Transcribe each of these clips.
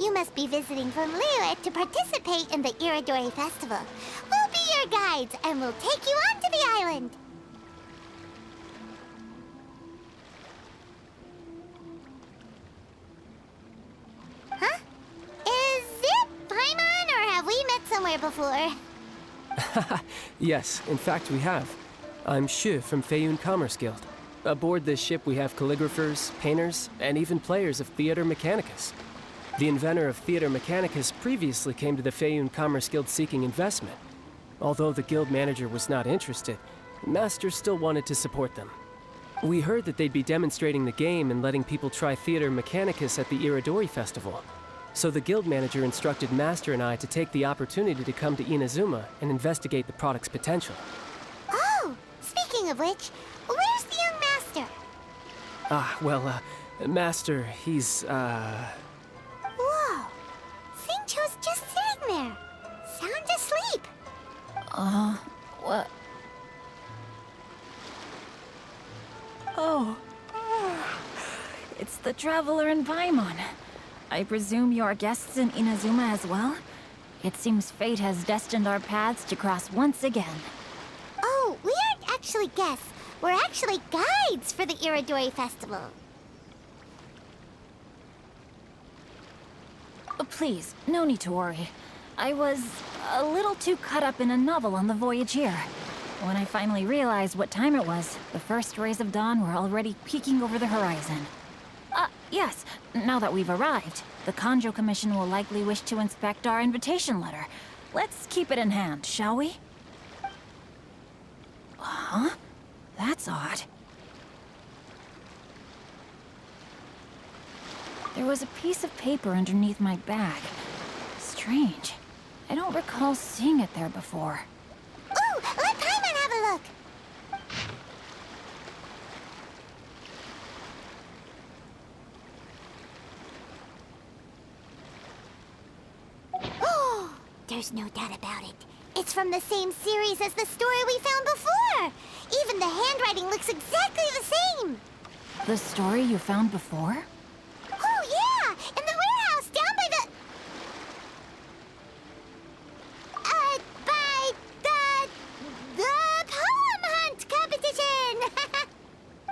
You must be visiting from Liyue to participate in the Irodori Festival. We'll be your guides, and we'll take you onto the island. Huh? Is it Paimon, or have we met somewhere before? Yes, in fact we have. I'm Shu from Feiyun Commerce Guild. Aboard this ship we have calligraphers, painters, and even players of Theater Mechanicus. The inventor of Theater Mechanicus previously came to the Feiyun Commerce Guild seeking investment. Although the guild manager was not interested, Master still wanted to support them. We heard that they'd be demonstrating the game and letting people try Theater Mechanicus at the Irodori Festival. So the guild manager instructed Master and I to take the opportunity to come to Inazuma and investigate the product's potential. Oh, speaking of which, where's the young Master? Master, he's, Whoa! Xingqiu's just sitting there, sound asleep. What? Oh. It's the Traveler and Paimon. I presume you are guests in Inazuma as well? It seems fate has destined our paths to cross once again. Oh, we aren't actually guests. We're actually guides for the Irodori Festival. Please, no need to worry. I was a little too caught up in a novel on the voyage here. When I finally realized what time it was, the first rays of dawn were already peeking over the horizon. Yes, now that we've arrived, the Kanjo Commission will likely wish to inspect our invitation letter. Let's keep it in hand, shall we? Huh? That's odd. There was a piece of paper underneath my bag. Strange. I don't recall seeing it there before. Ooh, let Paimon have a look! Oh, there's no doubt about it. It's from the same series as the story we found before! Even the handwriting looks exactly the same! The story you found before? Oh, yeah! In the warehouse down by the... the poem hunt competition!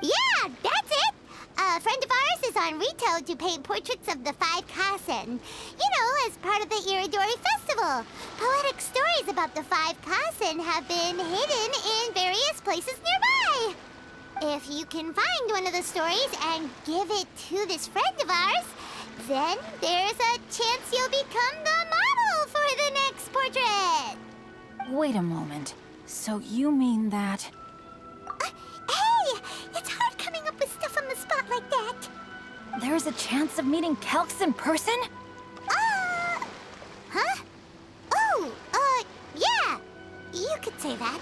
Yeah, that's it! A friend of ours is on Rito to paint portraits of the 5 Kasen. You know, as part of the Irodori Festival. Poetic stories about the 5 Kasen have been hidden in various places nearby. If you can find one of the stories and give it to this friend of ours, then there's a chance you'll become the model for the next portrait. Wait a moment. So you mean that... Hey! It's hard coming up with stuff on the spot like that. There's a chance of meeting Calx in person? Huh? Oh, yeah. You could say that.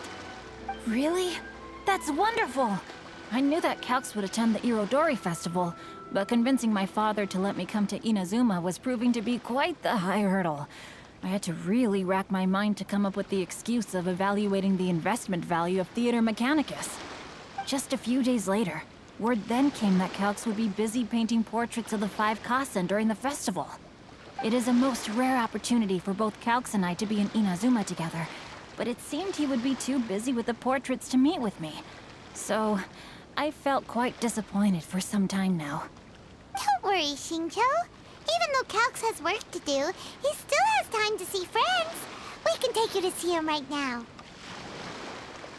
Really? That's wonderful! I knew that Calx would attend the Irodori Festival, but convincing my father to let me come to Inazuma was proving to be quite the high hurdle. I had to really rack my mind to come up with the excuse of evaluating the investment value of Theater Mechanicus. Just a few days later, word then came that Calx would be busy painting portraits of the 5 Kasen during the festival. It is a most rare opportunity for both Calx and I to be in Inazuma together, but it seemed he would be too busy with the portraits to meet with me. So, I felt quite disappointed for some time now. Don't worry, Xingqiu. Even though Calx has work to do, he still has time to see friends. We can take you to see him right now.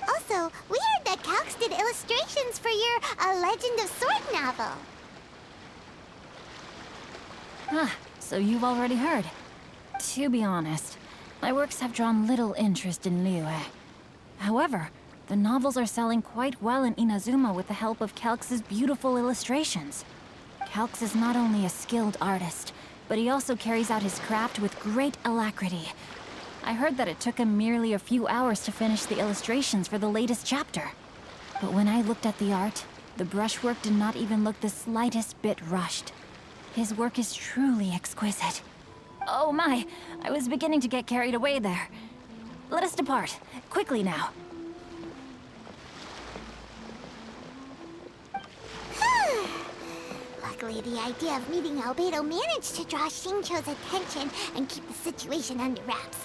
Also, we heard that Calx did illustrations for your A Legend of Sword novel. So you've already heard. To be honest, my works have drawn little interest in Liyue. However, the novels are selling quite well in Inazuma with the help of Calx's beautiful illustrations. Calx is not only a skilled artist, but he also carries out his craft with great alacrity. I heard that it took him merely a few hours to finish the illustrations for the latest chapter. But when I looked at the art, The brushwork did not even look the slightest bit rushed. His work is truly exquisite. Oh my, I was beginning to get carried away there. Let us depart, quickly now. Luckily, the idea of meeting Albedo managed to draw Xingqiu's attention and keep the situation under wraps.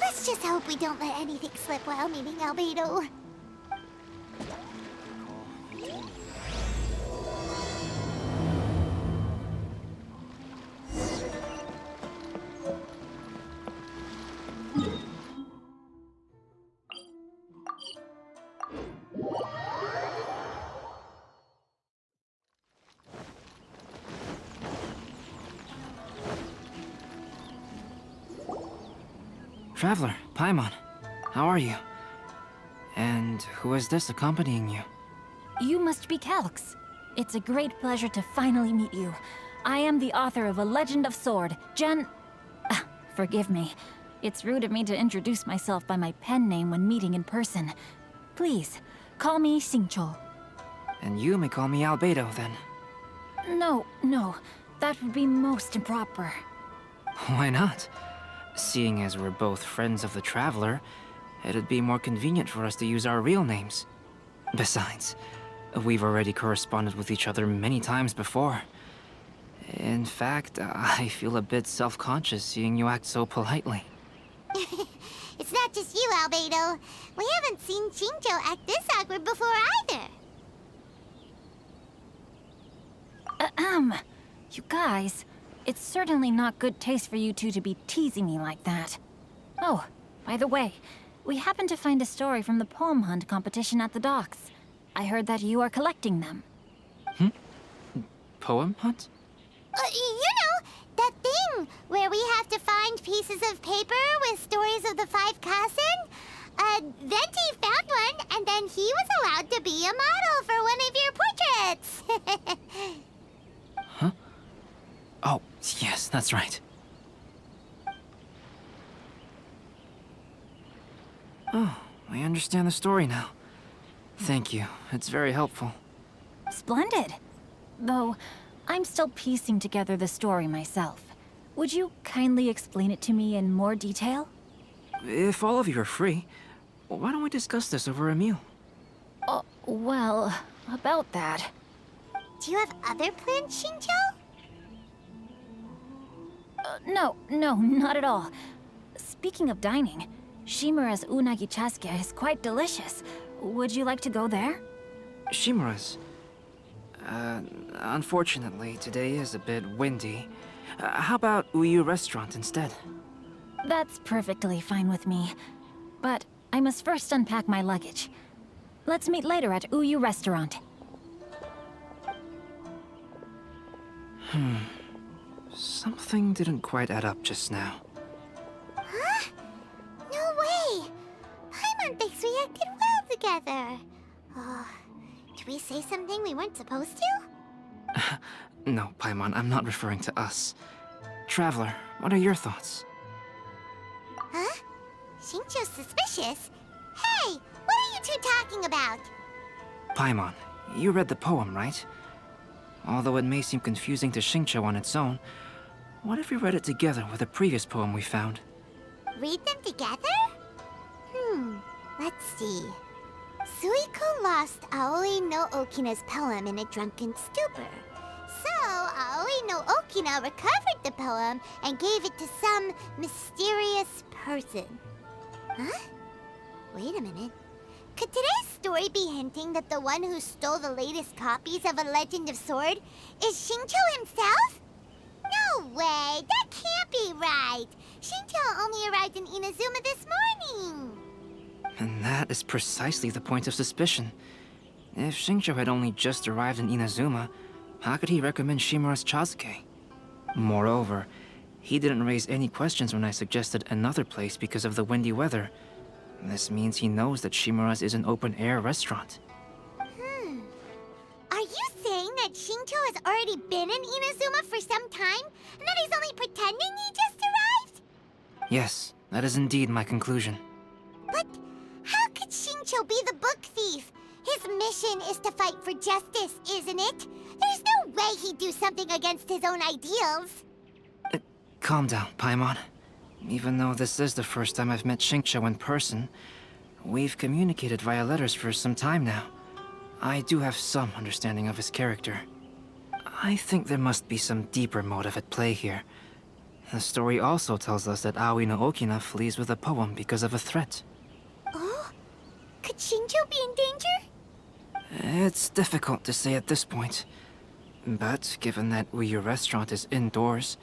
Let's just hope we don't let anything slip while meeting Albedo. Traveler, Paimon, how are you? And who is this accompanying you? You must be Calx. It's a great pleasure to finally meet you. I am the author of A Legend of Sword, forgive me. It's rude of me to introduce myself by my pen name when meeting in person. Please, call me Xingqiu. And you may call me Albedo, then. No, that would be most improper. Why not? Seeing as we're both friends of the Traveler, it'd be more convenient for us to use our real names. Besides, we've already corresponded with each other many times before. In fact, I feel a bit self-conscious seeing you act so politely. It's not just you, Albedo. We haven't seen Xingqiu act this awkward before either. You guys, it's certainly not good taste for you two to be teasing me like that. Oh, by the way, we happened to find a story from the poem hunt competition at the docks. I heard that you are collecting them. Poem hunt? You know, that thing where we have to find pieces of paper with stories of the 5 Kasen? Venti found one, and then he was allowed to be a model for one of your portraits. Huh? Oh, yes, that's right. Oh, I understand the story now. Thank you. It's very helpful. Splendid. Though, I'm still piecing together the story myself. Would you kindly explain it to me in more detail? If all of you are free, why don't we discuss this over a meal? Well, about that. Do you have other plans, Xingqiu? No, not at all. Speaking of dining, Shimura's unagi chasuke is quite delicious. Would you like to go there? Shimura's. Unfortunately, today is a bit windy. How about Uyu Restaurant instead? That's perfectly fine with me. But I must first unpack my luggage. Let's meet later at Uyu Restaurant. Something didn't quite add up just now. Huh? No way! Paimon thinks we acted well together. Oh, did we say something we weren't supposed to? No, Paimon, I'm not referring to us. Traveler, what are your thoughts? Huh? Xingqiu's suspicious? Hey, what are you two talking about? Paimon, you read the poem, right? Although it may seem confusing to Xingqiu on its own, what if we read it together with a previous poem we found? Read them together? Let's see. Suiko lost Aoi no Okina's poem in a drunken stupor. So, Aoi no Okina recovered the poem and gave it to some mysterious person. Huh? Wait a minute. Could today's story be hinting that the one who stole the latest copies of A Legend of Sword is Xingqiu himself? No way! That can't be right! Xingqiu only arrived in Inazuma this morning! And that is precisely the point of suspicion. If Xingqiu had only just arrived in Inazuma, how could he recommend Shimura's Chasuke? Moreover, he didn't raise any questions when I suggested another place because of the windy weather. This means he knows that Shimura's is an open-air restaurant. Are you saying that Xingqiu has already been in Inazuma for some time, and that he's only pretending he just arrived? Yes, that is indeed my conclusion. But how could Xingqiu be the book thief? His mission is to fight for justice, isn't it? There's no way he'd do something against his own ideals. Calm down, Paimon. Even though this is the first time I've met Xingqiu in person, we've communicated via letters for some time now. I do have some understanding of his character. I think there must be some deeper motive at play here. The story also tells us that Aoi no Okina flees with a poem because of a threat. Oh? Could Xingqiu be in danger? It's difficult to say at this point. But given that miHoYo restaurant is indoors,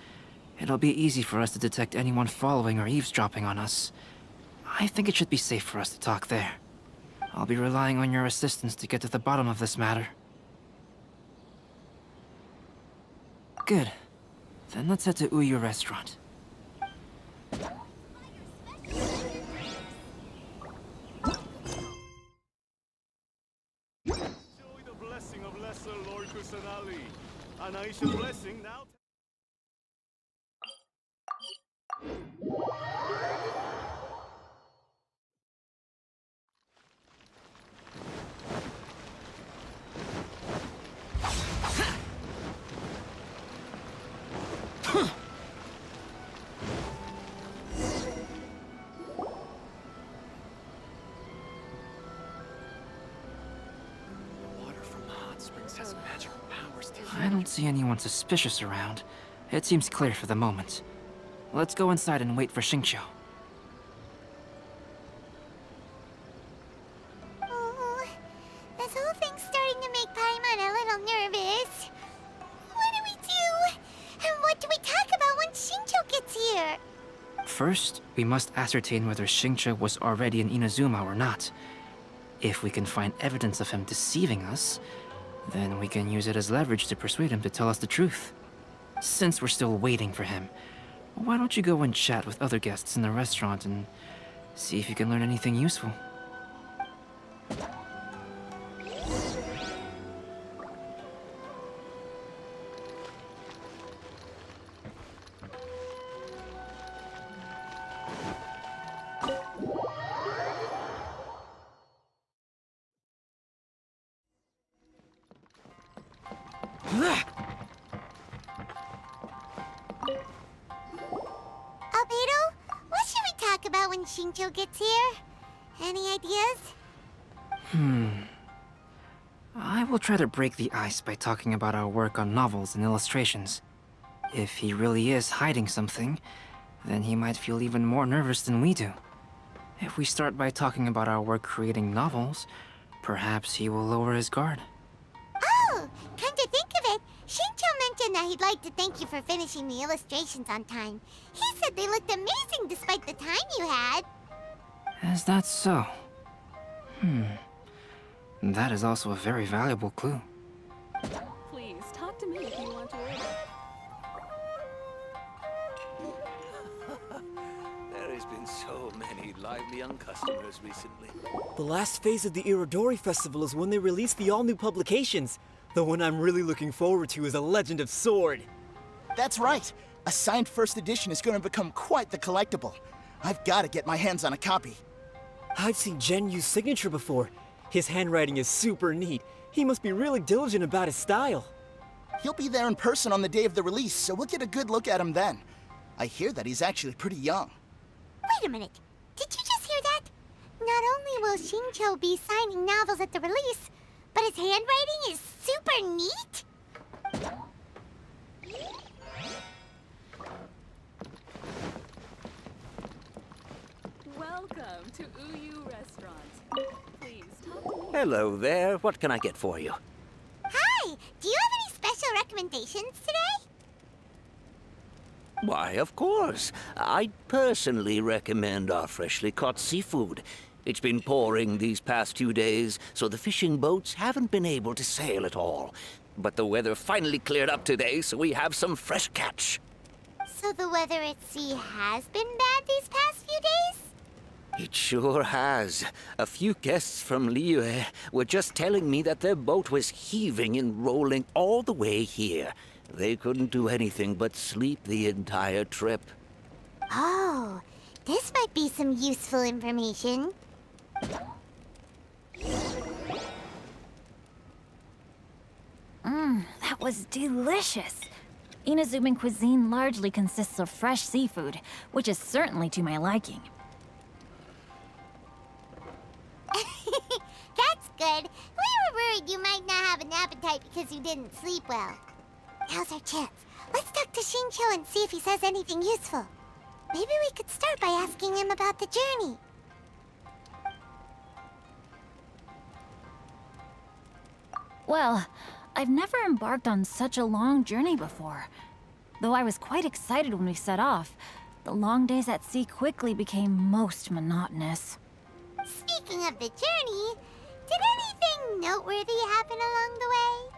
it'll be easy for us to detect anyone following or eavesdropping on us. I think it should be safe for us to talk there. I'll be relying on your assistance to get to the bottom of this matter. Good. Then let's head to miHoYo restaurant. Enjoy the blessing of Lesser Lord Kusanali. An Aisha blessing now. I don't see anyone suspicious around. It seems clear for the moment. Let's go inside and wait for Xingqiu. Oh, this whole thing's starting to make Paimon a little nervous. What do we do? And what do we talk about when Xingqiu gets here? First, we must ascertain whether Xingqiu was already in Inazuma or not. If we can find evidence of him deceiving us, then we can use it as leverage to persuade him to tell us the truth. Since we're still waiting for him, why don't you go and chat with other guests in the restaurant and see if you can learn anything useful? Albedo, what should we talk about when Xingqiu gets here? Any ideas? I will try to break the ice by talking about our work on novels and illustrations. If he really is hiding something, then he might feel even more nervous than we do. If we start by talking about our work creating novels, perhaps he will lower his guard. Oh, come to think of it, Xingqiu mentioned that he'd like to thank you for finishing the illustrations on time. He said they looked amazing despite the time you had. Is that so? That is also a very valuable clue. Please, talk to me if you want to order. There has been so many lively young customers recently. The last phase of the Irodori Festival is when they release the all-new publications. The one I'm really looking forward to is A Legend of Sword. That's right. A signed first edition is going to become quite the collectible. I've got to get my hands on a copy. I've seen Genyu's signature before. His handwriting is super neat. He must be really diligent about his style. He'll be there in person on the day of the release, so we'll get a good look at him then. I hear that he's actually pretty young. Wait a minute, did you just hear that? Not only will Xingqiu be signing novels at the release, but his handwriting is super neat? Welcome to miHoYo Restaurant. Please, talk to me. Hello there. What can I get for you? Hi, do you have any special recommendations today? Why, of course. I'd personally recommend our freshly caught seafood. It's been pouring these past 2 days, so the fishing boats haven't been able to sail at all. But the weather finally cleared up today, so we have some fresh catch. So the weather at sea has been bad these past few days? It sure has. A few guests from Liyue were just telling me that their boat was heaving and rolling all the way here. They couldn't do anything but sleep the entire trip. Oh, this might be some useful information. That was delicious. Inazuman cuisine largely consists of fresh seafood, which is certainly to my liking. That's good. We were worried you might not have an appetite because you didn't sleep well. Now's our chance. Let's talk to Xingqiu and see if he says anything useful. Maybe we could start by asking him about the journey. Well, I've never embarked on such a long journey before. Though I was quite excited when we set off, the long days at sea quickly became most monotonous. Speaking of the journey, did anything noteworthy happen along the way?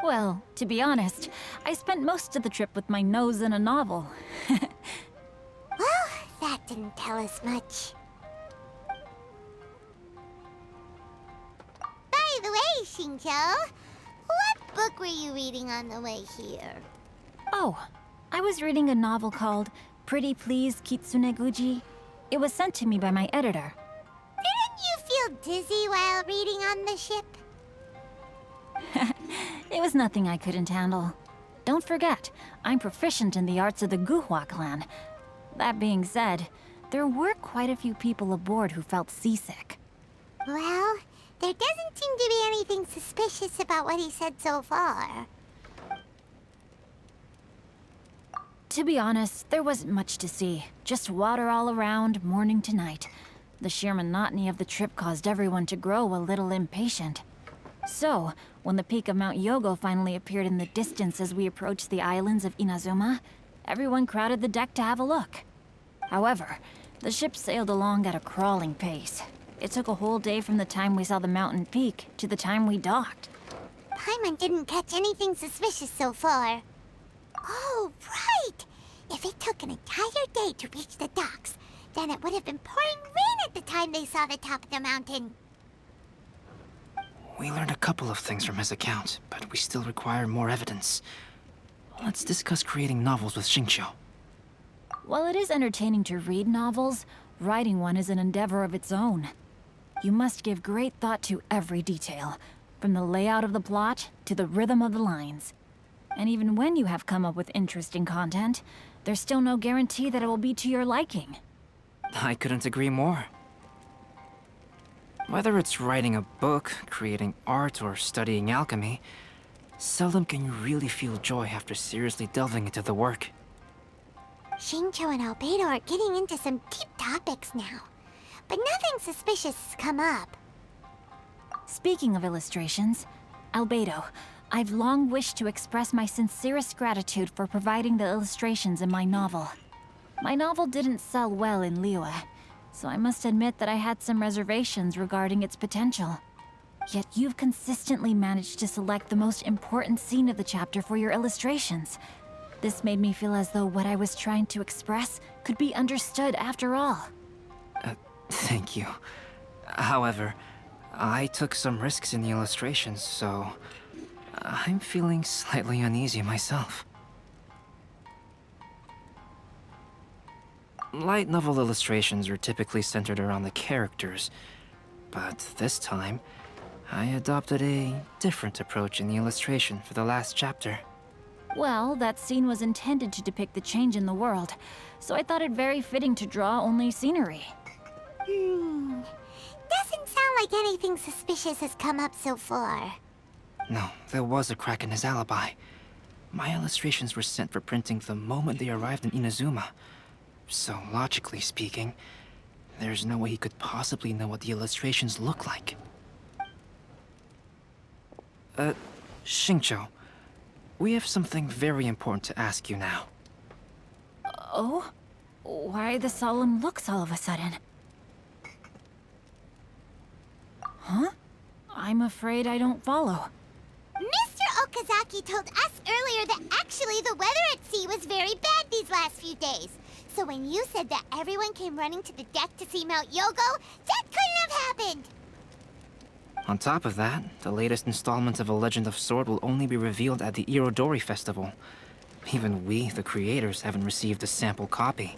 Well, to be honest, I spent most of the trip with my nose in a novel. Well, that didn't tell us much. By the way, Xingqiu, what book were you reading on the way here? Oh, I was reading a novel called Pretty Please Kitsune Guji. It was sent to me by my editor. Didn't you feel dizzy while reading on the ship? It was nothing I couldn't handle. Don't forget, I'm proficient in the arts of the Guhua clan. That being said, there were quite a few people aboard who felt seasick. Well, there doesn't seem to be anything suspicious about what he said so far. To be honest, there wasn't much to see. Just water all around, morning to night. The sheer monotony of the trip caused everyone to grow a little impatient. So, when the peak of Mount Yogo finally appeared in the distance as we approached the islands of Inazuma, everyone crowded the deck to have a look. However, the ship sailed along at a crawling pace. It took a whole day from the time we saw the mountain peak to the time we docked. Paimon didn't catch anything suspicious so far. Oh, right! If it took an entire day to reach the docks, then it would have been pouring rain at the time they saw the top of the mountain. We learned a couple of things from his account, but we still require more evidence. Let's discuss creating novels with Xingqiu. While it is entertaining to read novels, writing one is an endeavor of its own. You must give great thought to every detail, from the layout of the plot to the rhythm of the lines. And even when you have come up with interesting content, there's still no guarantee that it will be to your liking. I couldn't agree more. Whether it's writing a book, creating art, or studying alchemy, seldom can you really feel joy after seriously delving into the work. Xingqiu and Albedo are getting into some deep topics now, but nothing suspicious has come up. Speaking of illustrations, Albedo, I've long wished to express my sincerest gratitude for providing the illustrations in my novel. My novel didn't sell well in Liyue, so I must admit that I had some reservations regarding its potential. Yet you've consistently managed to select the most important scene of the chapter for your illustrations. This made me feel as though what I was trying to express could be understood after all. Thank you. However, I took some risks in the illustrations, so I'm feeling slightly uneasy myself. Light novel illustrations are typically centered around the characters, but this time, I adopted a different approach in the illustration for the last chapter. Well, that scene was intended to depict the change in the world, so I thought it very fitting to draw only scenery. Doesn't sound like anything suspicious has come up so far. No, there was a crack in his alibi. My illustrations were sent for printing the moment they arrived in Inazuma. So, logically speaking, there's no way he could possibly know what the illustrations look like. Xingqiu, we have something very important to ask you now. Oh? Why the solemn looks all of a sudden? Huh? I'm afraid I don't follow. Mr. Okazaki told us earlier that actually the weather at sea was very bad these last few days. So when you said that everyone came running to the deck to see Mount Yogo, that couldn't have happened! On top of that, the latest installment of A Legend of Sword will only be revealed at the Irodori festival. Even we, the creators, haven't received a sample copy.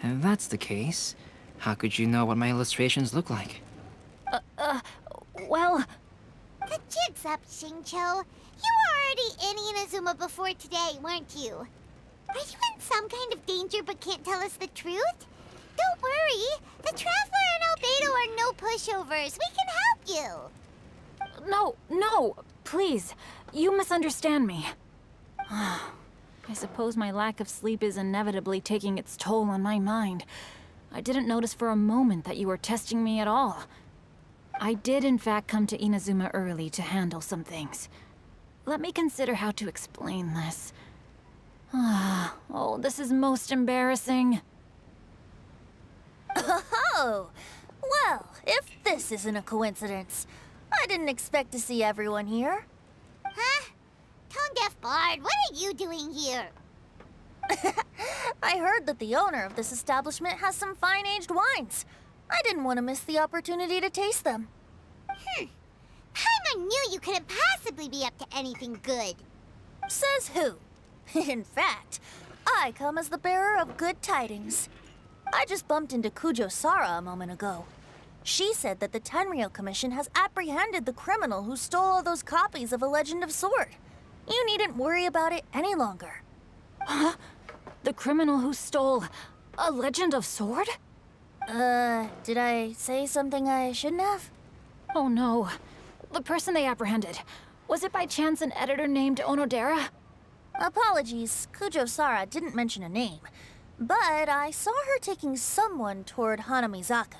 If that's the case, how could you know what my illustrations look like? Well... The jig's up, Xingqiu. You already in Inazuma before today, weren't you? Are you in some kind of danger but can't tell us the truth? Don't worry. The Traveler and Albedo are no pushovers. We can help you. No, please. You misunderstand me. I suppose my lack of sleep is inevitably taking its toll on my mind. I didn't notice for a moment that you were testing me at all. I did in fact come to Inazuma early to handle some things. Let me consider how to explain this. Oh, this is most embarrassing. Oh, well, if this isn't a coincidence, I didn't expect to see everyone here. Huh? Tone-deaf Bard, what are you doing here? I heard that the owner of this establishment has some fine-aged wines. I didn't want to miss the opportunity to taste them. Paimon knew you couldn't possibly be up to anything good. Says who? In fact, I come as the bearer of good tidings. I just bumped into Kujo Sara a moment ago. She said that the Tenryou Commission has apprehended the criminal who stole all those copies of A Legend of Sword. You needn't worry about it any longer. Huh? The criminal who stole A Legend of Sword? Did I say something I shouldn't have? Oh no. The person they apprehended. Was it by chance an editor named Onodera? Apologies, Kujo Sara didn't mention a name. But I saw her taking someone toward Hanamizaka.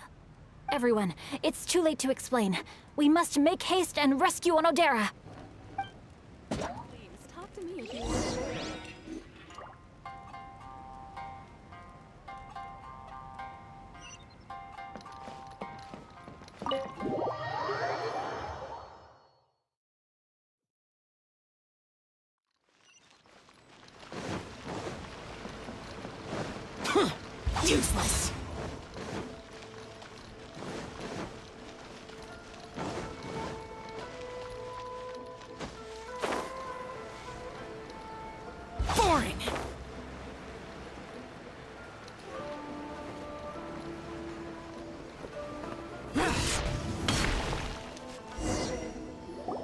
Everyone, it's too late to explain. We must make haste and rescue Onodera. Please, talk to me if you want to. Useless. Boring.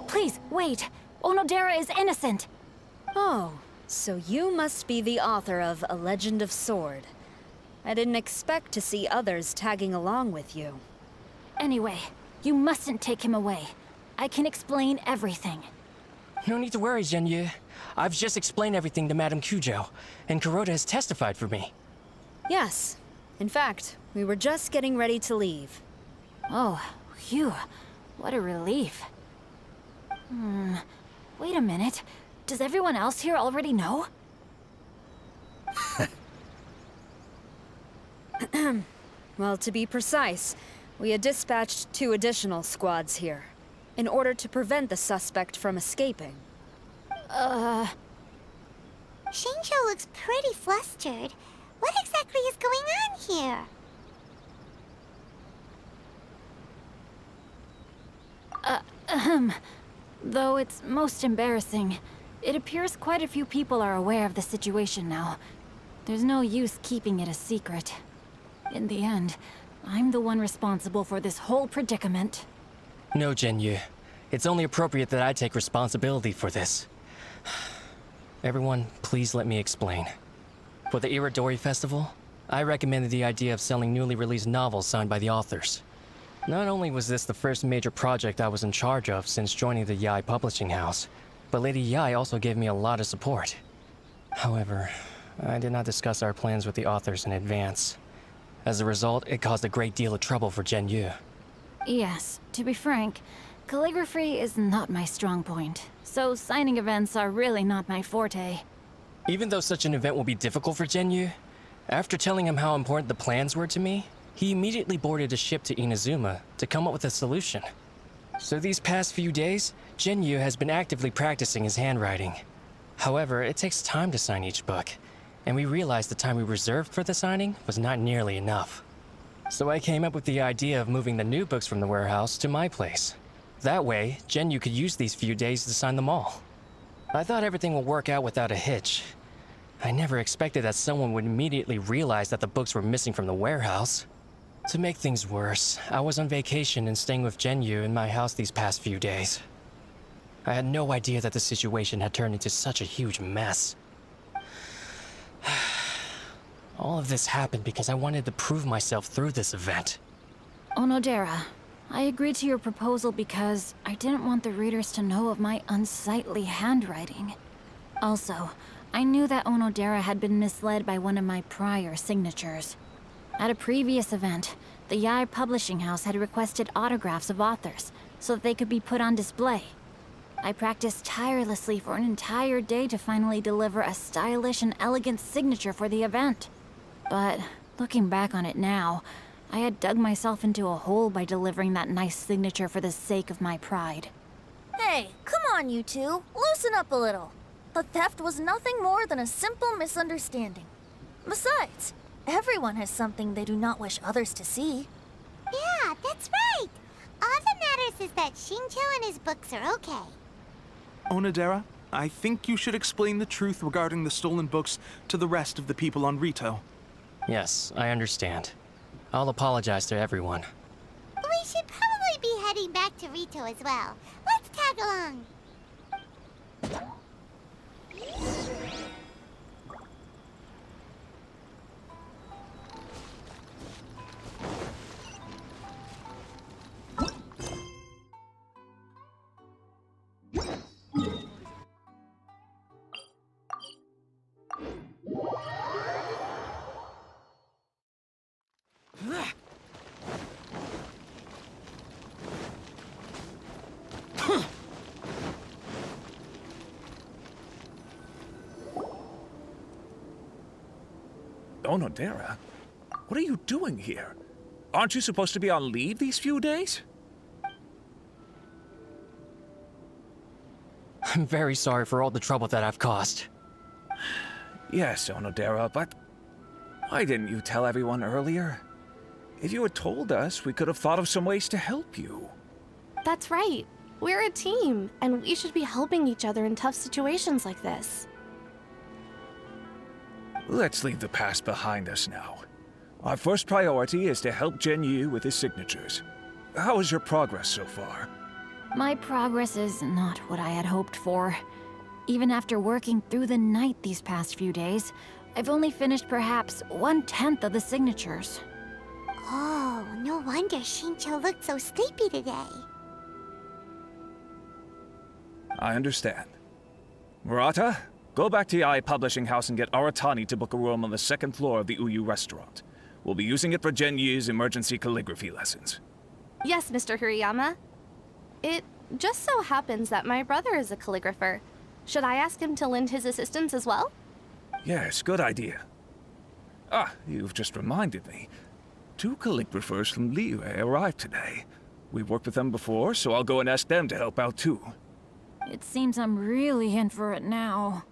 Please, wait. Onodera is innocent. Oh, so you must be the author of A Legend of Sword. I didn't expect to see others tagging along with you. Anyway, you mustn't take him away. I can explain everything. No need to worry, Genyu. I've just explained everything to Madame Kujo, and Kuroda has testified for me. Yes. In fact, we were just getting ready to leave. Oh, phew. What a relief. Wait a minute. Does everyone else here already know? Well, to be precise, we had dispatched 2 additional squads here, in order to prevent the suspect from escaping. Xingqiu looks pretty flustered. What exactly is going on here? Though it's most embarrassing, it appears quite a few people are aware of the situation now. There's no use keeping it a secret. In the end, I'm the one responsible for this whole predicament. No, Genyu. It's only appropriate that I take responsibility for this. Everyone, please let me explain. For the Irodori Festival, I recommended the idea of selling newly released novels signed by the authors. Not only was this the first major project I was in charge of since joining the Yae publishing house, but Lady Yae also gave me a lot of support. However, I did not discuss our plans with the authors in advance. As a result, it caused a great deal of trouble for Genyu. Yes, to be frank, calligraphy is not my strong point, so signing events are really not my forte. Even though such an event will be difficult for Genyu, after telling him how important the plans were to me, he immediately boarded a ship to Inazuma to come up with a solution. So these past few days, Genyu has been actively practicing his handwriting. However, it takes time to sign each book, and we realized the time we reserved for the signing was not nearly enough. So I came up with the idea of moving the new books from the warehouse to my place. That way, Genyu could use these few days to sign them all. I thought everything would work out without a hitch. I never expected that someone would immediately realize that the books were missing from the warehouse. To make things worse, I was on vacation and staying with Genyu in my house these past few days. I had no idea that the situation had turned into such a huge mess. All of this happened because I wanted to prove myself through this event. Onodera, I agreed to your proposal because I didn't want the readers to know of my unsightly handwriting. Also, I knew that Onodera had been misled by one of my prior signatures. At a previous event, the Yair Publishing House had requested autographs of authors so that they could be put on display. I practiced tirelessly for an entire day to finally deliver a stylish and elegant signature for the event. But looking back on it now, I had dug myself into a hole by delivering that nice signature for the sake of my pride. Hey, come on, you two. Loosen up a little. The theft was nothing more than a simple misunderstanding. Besides, everyone has something they do not wish others to see. Yeah, that's right. All that matters is that Shincho and his books are okay. Onodera, I think you should explain the truth regarding the stolen books to the rest of the people on Rito. Yes, I understand. I'll apologize to everyone. We should probably be heading back to Rito as well. Let's tag along. Onodera, what are you doing here? Aren't you supposed to be on leave these few days? I'm very sorry for all the trouble that I've caused. Yes, Onodera, but why didn't you tell everyone earlier? If you had told us, we could have thought of some ways to help you. That's right. We're a team, and we should be helping each other in tough situations like this. Let's leave the past behind us now. Our first priority is to help Genyu with his signatures. How is your progress so far? My progress is not what I had hoped for. Even after working through the night these past few days, I've only finished perhaps 1/10 of the signatures. Oh, no wonder Shincho looked so sleepy today. I understand. Murata, go back to Yair Publishing House and get Aratani to book a room on the second floor of the Uyu restaurant. We'll be using it for Genyu's emergency calligraphy lessons. Yes, Mr. Hirayama. It just so happens that my brother is a calligrapher. Should I ask him to lend his assistance as well? Yes, good idea. Ah, you've just reminded me. 2 calligraphers from Liyue arrived today. We've worked with them before, so I'll go and ask them to help out too. It seems I'm really in for it now.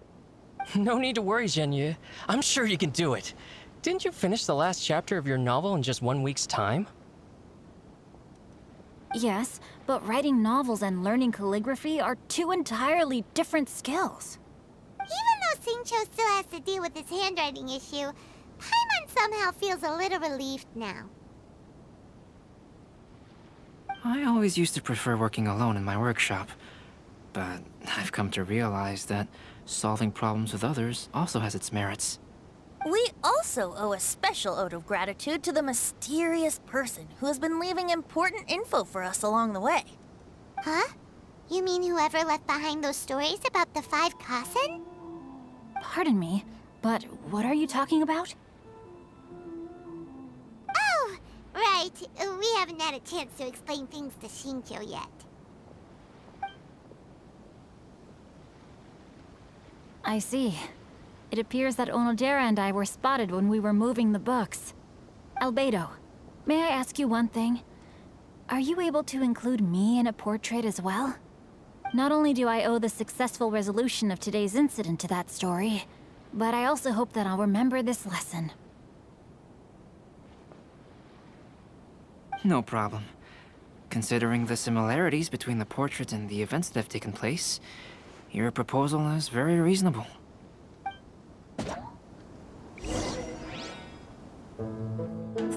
No need to worry, Genyu. I'm sure you can do it. Didn't you finish the last chapter of your novel in just 1 week's time? Yes, but writing novels and learning calligraphy are 2 entirely different skills. Even though Shincho still has to deal with his handwriting issue, Paimon somehow feels a little relieved now. I always used to prefer working alone in my workshop, but I've come to realize that solving problems with others also has its merits. We also owe a special ode of gratitude to the mysterious person who has been leaving important info for us along the way. Huh? You mean whoever left behind those stories about the 5 Kasen? Pardon me, but what are you talking about? Oh, right. We haven't had a chance to explain things to Shincho yet. I see. It appears that Onodera and I were spotted when we were moving the books. Albedo, may I ask you one thing? Are you able to include me in a portrait as well? Not only do I owe the successful resolution of today's incident to that story, but I also hope that I'll remember this lesson. No problem. Considering the similarities between the portrait and the events that have taken place, your proposal is very reasonable.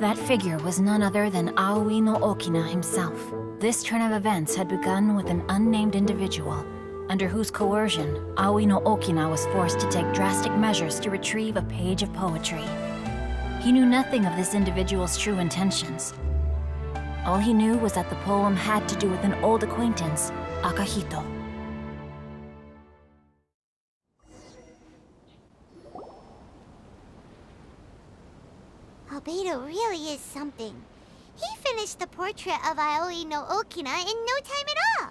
That figure was none other than Aoi no Okina himself. This turn of events had begun with an unnamed individual, under whose coercion Aoi no Okina was forced to take drastic measures to retrieve a page of poetry. He knew nothing of this individual's true intentions. All he knew was that the poem had to do with an old acquaintance, Akahito. Albedo really is something. He finished the portrait of Aoi no Okina in no time at all.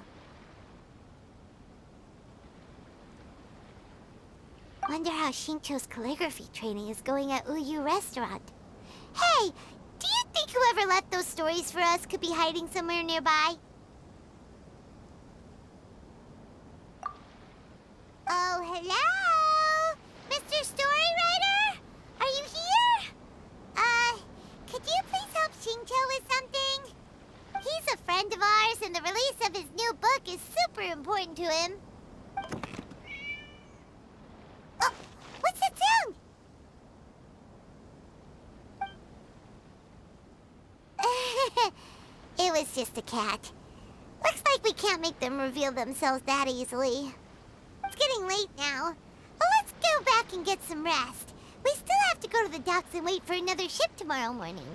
Wonder how Shincho's calligraphy training is going at Uyu Restaurant. Hey, do you think whoever left those stories for us could be hiding somewhere nearby? Oh, hello? Mr. Storywriter? Are you here? Could you please help Shincho with something? He's a friend of ours, and the release of his new book is super important to him. Oh, what's that sound? It was just a cat. Looks like we can't make them reveal themselves that easily. It's getting late now. Well, let's go back and get some rest. We still have to go to the docks and wait for another ship tomorrow morning.